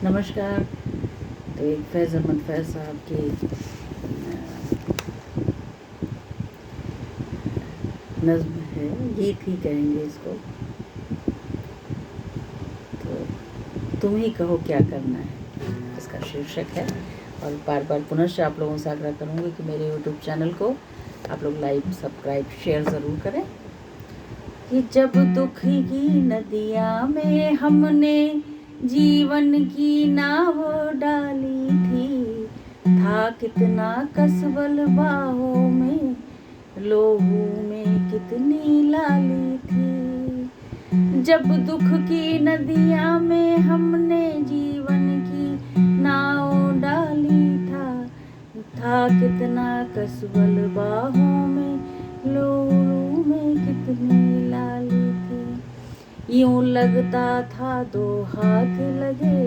नमस्कार। तो एक फैज़ अहमद फैज़ साहब की नज़्म है, गीत ही कहेंगे इसको। तो तुम ही कहो क्या करना है, इसका शीर्षक है। और बार बार पुनश्च आप लोगों से आग्रह करूँगी कि मेरे यूट्यूब चैनल को आप लोग लाइक, सब्सक्राइब, शेयर ज़रूर करें। कि जब दुख की नदियाँ में हमने जीवन की नाव डाली थी, था कितना कसबल बाहों में, लोहू में कितनी लाली थी। जब दुख की नदियाँ में हमने जीवन की नाव डाली था कितना कसबल बाहों में, लोहू में कितनी लाली थी। यूं लगता था दो हाथ लगे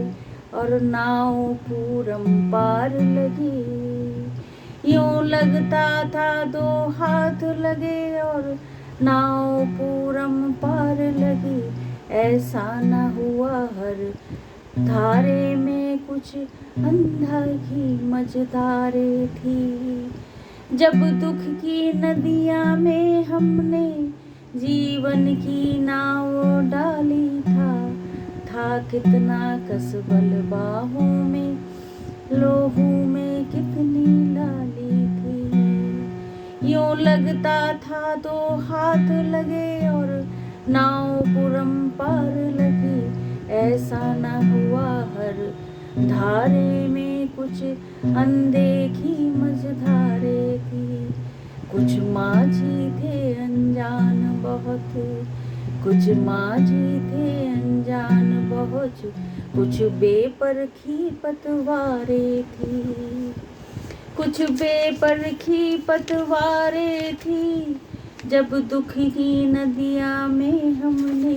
और नाव पूरम पार लगी। यूं लगता था दो हाथ लगे और नाव पूरम पार लगी। ऐसा न हुआ हर धारे में कुछ अंधा की मझधारे थी। जब दुख की नदियाँ में हमने जीवन की नाव डाली था कितना कसबल बाहों में, लोहू में कितनी लाली थी। यूं लगता था दो हाथ लगे और नाव पूरम पार लगी। ऐसा न हुआ हर धारे में कुछ अनदेखी मझधारे थी। कुछ माझी थे अनजान बहुत, कुछ माझी थे अनजान बहुत, कुछ बेपरखी पतवारे थी। कुछ बेपरखी पतवारे थी। जब दुख की नदियाँ में हमने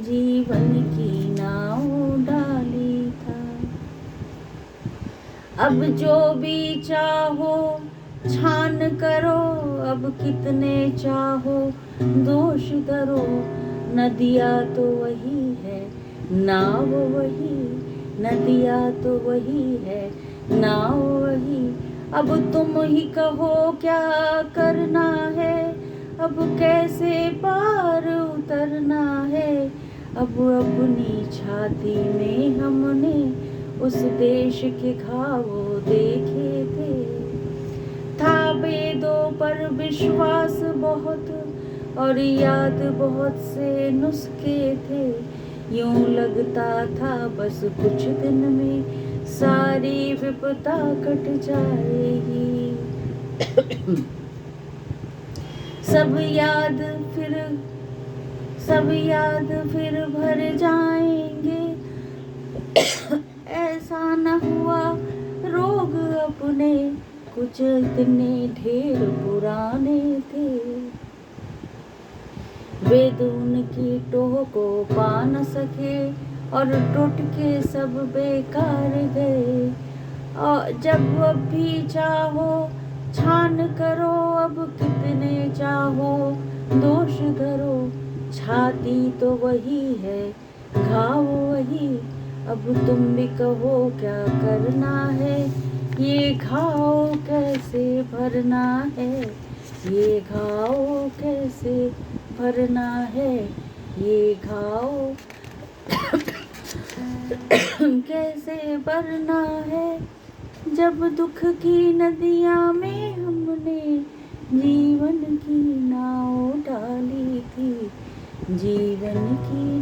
जीवन की नाव डाली था। अब जो भी चाहो छान करो, अब कितने चाहो दोष धरो। नदिया तो वही है, नाव वही, नदिया तो वही है, नाव वही। अब तुम ही कहो क्या करना है, अब कैसे पार उतरना है। अब अपनी छाती में हमने उस देश के घाव देखे थे। था वेदों पर विश्वास बहुत और याद बहुत से नुस्खे थे। यूं लगता था बस कुछ दिन में सारी विपदा कट जाएगी। सब याद फिर भर जाएंगे। ऐसा न हुआ रोग अपने कुछ इतने ढेर पुराने थे। वेद उनकी टोह को पा न सके और टूट के सब बेकार गए। और जब अब भी चाहो छान करो, अब कितने चाहो दोष धरो। छाती तो वही है, घाव वही, अब तुम भी कहो क्या करना है। ये घाव कैसे भरना है, ये घाव कैसे भरना है, ये घाव कैसे भरना है। जब दुख की नदियाँ में हमने जीवन की नाव डाली थी, जीवन की